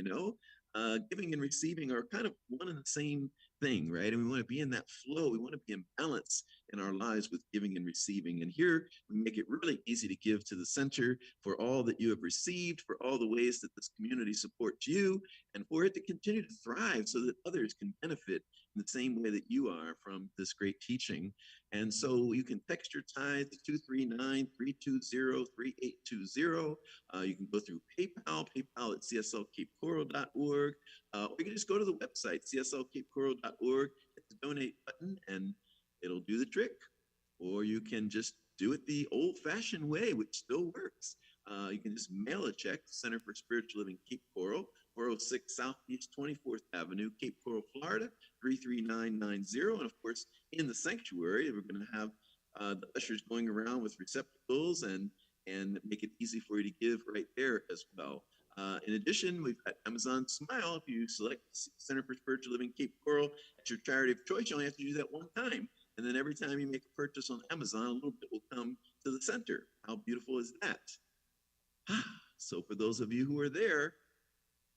giving and receiving are kind of one and the same thing, right? And we want to be in that flow. We want to be in balance in our lives with giving and receiving. And here we make it really easy to give to the center for all that you have received, for all the ways that this community supports you, and for it to continue to thrive so that others can benefit in the same way that you are from this great teaching. And so you can text your tithe to 239-320-3820. You can go through PayPal at cslcapecoral.org, or you can just go to the website, cslcapecoral.org, hit the donate button, and it'll do the trick. Or you can just do it the old-fashioned way, which still works. You can just mail a check to Center for Spiritual Living, Cape Coral, 406 Southeast 24th Avenue, Cape Coral, Florida, 33990. And of course, in the sanctuary, we're going to have the ushers going around with receptacles and make it easy for you to give right there as well. In addition, we've got Amazon Smile. If you select Center for Spiritual Living, Cape Coral as your charity of choice, you only have to do that one time. And then every time you make a purchase on Amazon, a little bit will come to the center. How beautiful is that? So for those of you who are there,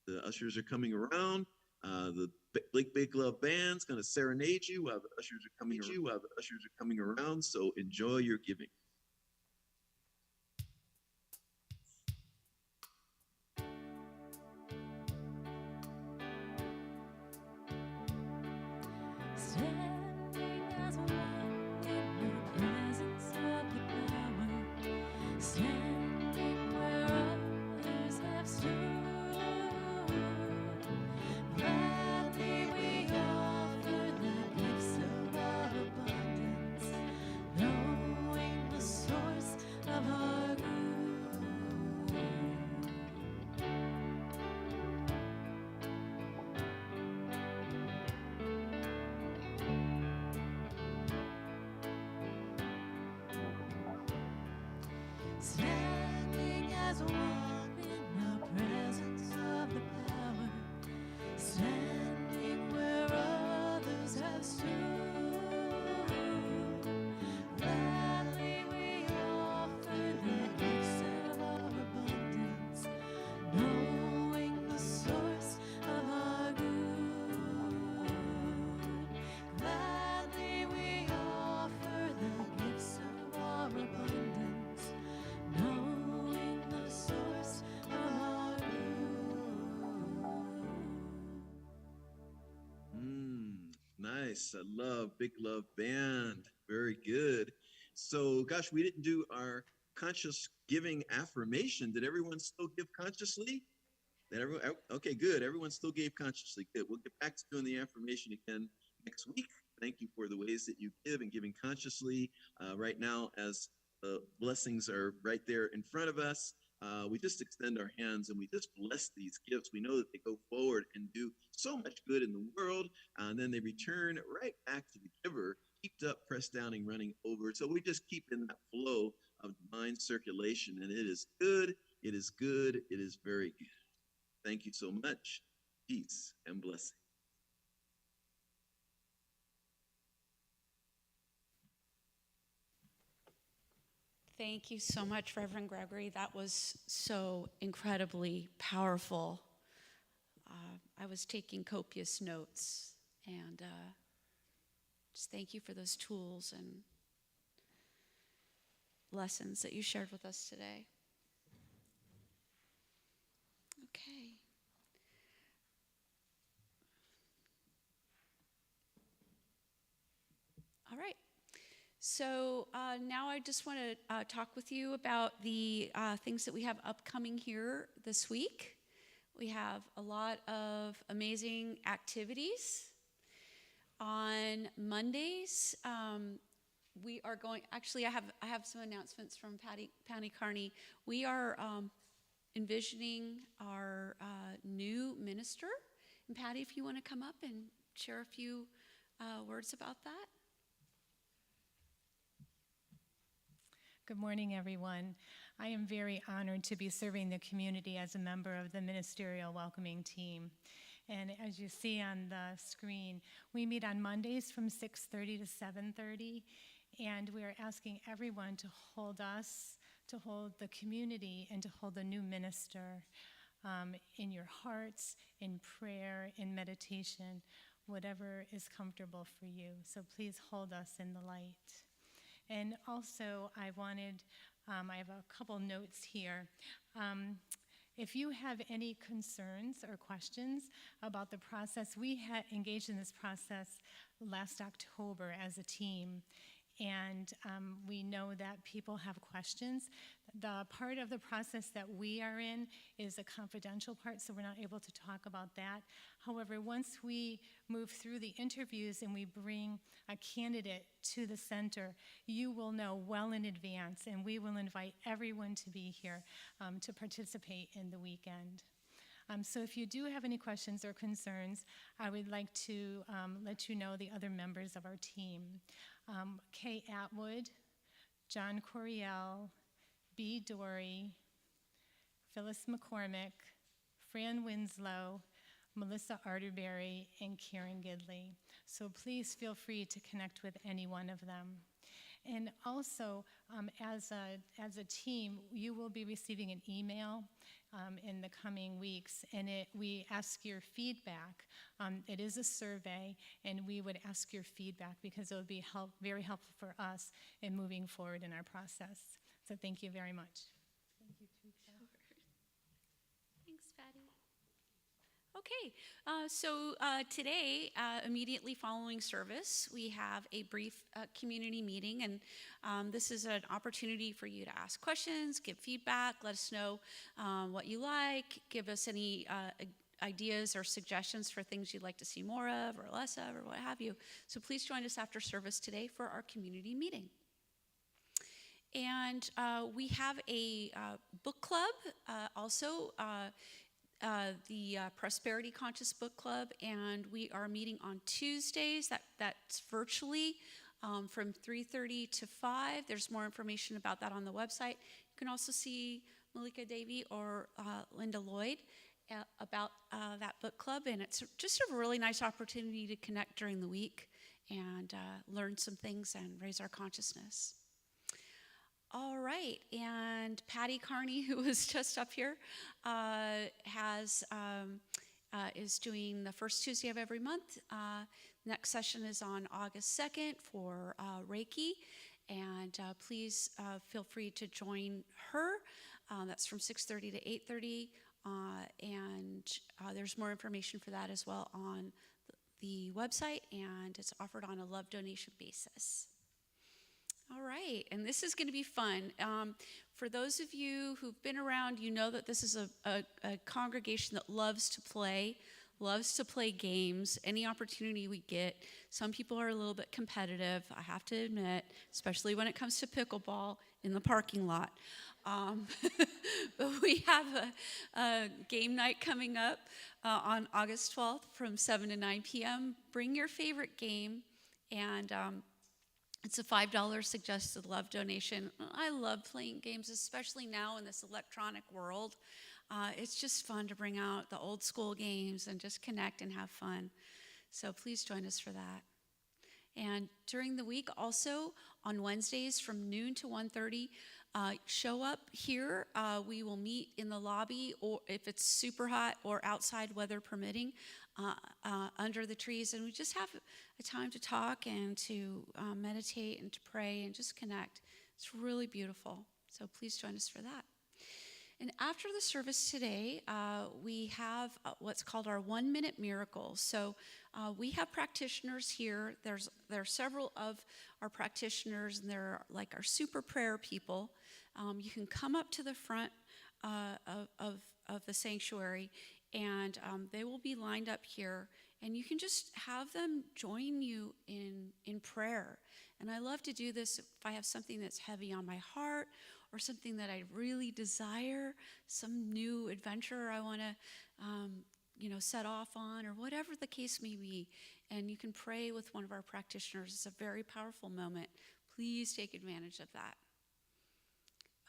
the ushers are coming around. The Big Love Band's going to serenade you while the ushers are coming around. So enjoy your giving. Standing as one in the presence of the power, standing where others have stood. Gladly we offer the gifts of our abundance, knowing the source of our good. Standing as one in the presence of the power, standing where others have stood. Gladly we offer the gifts of our abundance, knowing the source of our good. Gladly we offer the gifts of our abundance, knowing the source Nice. I love Big Love Band. Very good. So, gosh, we didn't do our conscious giving affirmation. Did everyone still give consciously? Okay, good. Everyone still gave consciously. Good. We'll get back to doing the affirmation again next week. Thank you for the ways that you give and giving consciously. Right now, as the blessings are right there in front of us, we just extend our hands and we just bless these gifts. We know that they go forward and do so much good in the world, and then they return right back to the giver, heaped up, pressed down, and running over. So we just keep in that flow of divine circulation, and it is good. It is good. It is very good. Thank you so much. Peace and blessing. Thank you so much, Reverend Gregory. That was so incredibly powerful. I was taking copious notes, and just thank you for those tools and lessons that you shared with us today. Okay. All right. So now I just want to talk with you about the things that we have upcoming here this week. We have a lot of amazing activities. On Mondays, we are going. Actually, I have some announcements from Patty Carney. We are envisioning our new minister. And Patty, if you want to come up and share a few words about that. Good morning, everyone. I am very honored to be serving the community as a member of the ministerial welcoming team. And as you see on the screen, we meet on Mondays from 6:30 to 7:30, and we are asking everyone to hold us, to hold the community, and to hold the new minister in your hearts, in prayer, in meditation, whatever is comfortable for you. So please hold us in the light. And also, I have a couple notes here. If you have any concerns or questions about the process, we had engaged in this process last October as a team, and we know that people have questions. The part of the process that we are in is a confidential part, so we're not able to talk about that. However, once we move through the interviews and we bring a candidate to the center, you will know well in advance, and we will invite everyone to be here to participate in the weekend. So if you do have any questions or concerns, I would like to let you know the other members of our team. Kay Atwood, John Coriel, B. Dory, Phyllis McCormick, Fran Winslow, Melissa Arterberry, and Karen Gidley. So please feel free to connect with any one of them. And also, as a team, you will be receiving an email in the coming weeks, and we ask your feedback. It is a survey, and we would ask your feedback because it would be very helpful for us in moving forward in our process. So thank you very much. Thank you, Teresa. Sure. Thanks, Patty. Okay, so today, immediately following service, we have a brief community meeting, and this is an opportunity for you to ask questions, give feedback, let us know what you like, give us any ideas or suggestions for things you'd like to see more of or less of or what have you. So please join us after service today for our community meeting. And we have a book club also. The Prosperity Conscious Book Club, and we are meeting on Tuesdays. That's virtually from 3:30 to 5. There's more information about that on the website. You can also see Malika Devi or Linda Lloyd about that book club, and it's just a really nice opportunity to connect during the week and learn some things and raise our consciousness. All right, and Patty Carney, who was just up here, is doing the first Tuesday of every month. Next session is on August 2nd for Reiki, and please feel free to join her. That's from 6:30 to 8:30, and there's more information for that as well on the website, and it's offered on a love donation basis. All right, and this is going to be fun. For those of you who've been around, you know that this is a congregation that loves to play games, any opportunity we get. Some people are a little bit competitive, I have to admit, especially when it comes to pickleball in the parking lot. But we have a game night coming up on August 12th from 7 to 9 p.m. Bring your favorite game, and it's a $5 suggested love donation. I love playing games, especially now in this electronic world. It's just fun to bring out the old school games and just connect and have fun. So please join us for that. And during the week also, on Wednesdays from noon to 1:30, show up here. We will meet in the lobby, or if it's super hot, or outside, weather permitting, under the trees. And we just have a time to talk and to meditate and to pray and just connect. It's really beautiful. So please join us for that. And after the service today, we have what's called our 1-minute miracle. So we have practitioners here. There are several of our practitioners, and they're like our super prayer people. You can come up to the front of the sanctuary, and they will be lined up here. And you can just have them join you in prayer. And I love to do this if I have something that's heavy on my heart, or something that I really desire, some new adventure I want to, set off on, or whatever the case may be. And you can pray with one of our practitioners. It's a very powerful moment. Please take advantage of that.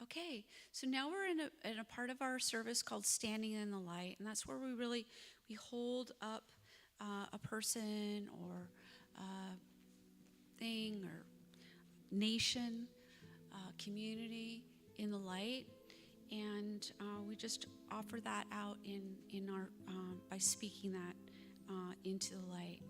Okay, so now we're in a part of our service called Standing in the Light, and that's where we hold up a person or a thing or nation, community in the light, and we just offer that out in our by speaking that into the light.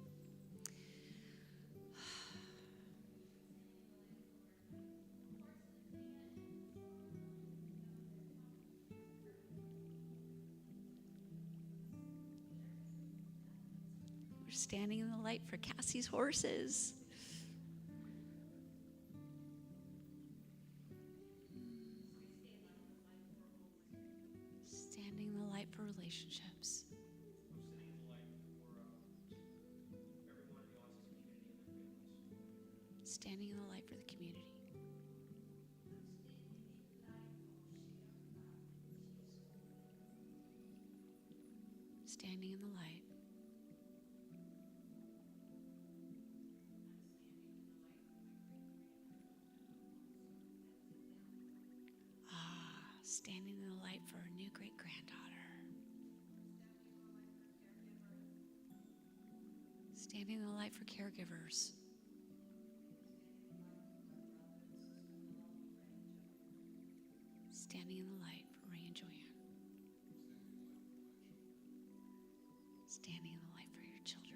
We're standing in the light for Cassie's horses. Standing in the light for relationships. Standing in the light for the community. Standing in the light. Standing in the light for a new great-granddaughter. Standing in the light for caregivers. Standing in the light for Ray and Joanne. Standing in the light for your children.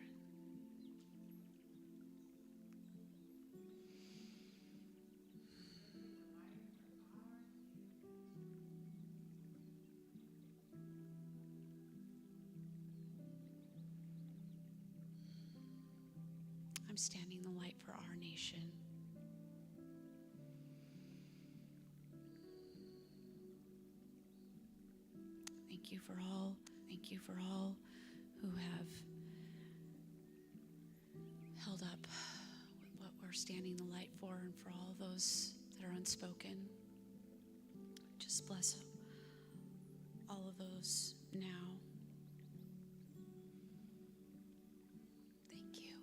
I'm standing in the light for our nation. Thank you for all who have held up what we're standing in the light for, and for all those that are unspoken. Just bless all of those now. Thank you.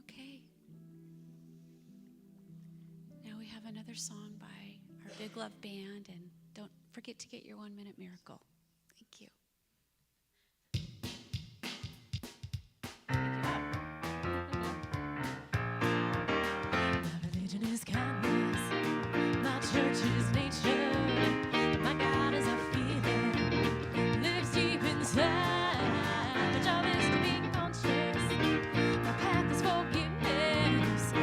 Okay. Now we have another song by our Big Love Band, and don't forget to get your 1-minute miracle. Thank you. My religion is kindness, my church is nature, my God is a feeling, lives deep inside. My job is to be conscious, my path is forgiveness. My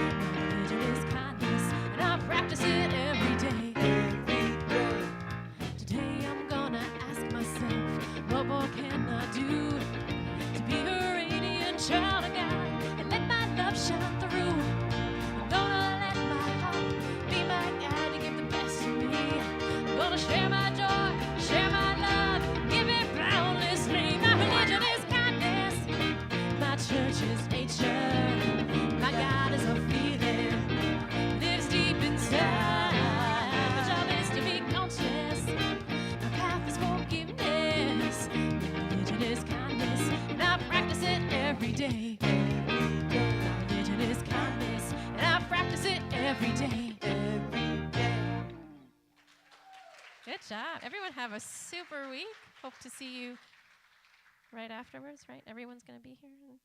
religion is kindness, and I practice it every day. Today I'm gonna ask myself, what more can I do to be a radiant child of God and let my love shine through? I'm gonna let my heart be my guide to give the best of me. I'm gonna share my joy, share my love, give it boundlessly. My religion is kindness, my church is nature, my God is a feeling, lives deep inside. My job is to be conscious, my path is forgiveness, my religion is kindness, and I practice it every day. My religion is kindness, and I practice it every day. Good job. Everyone have a super week. Hope to see you right afterwards, right? Everyone's going to be here.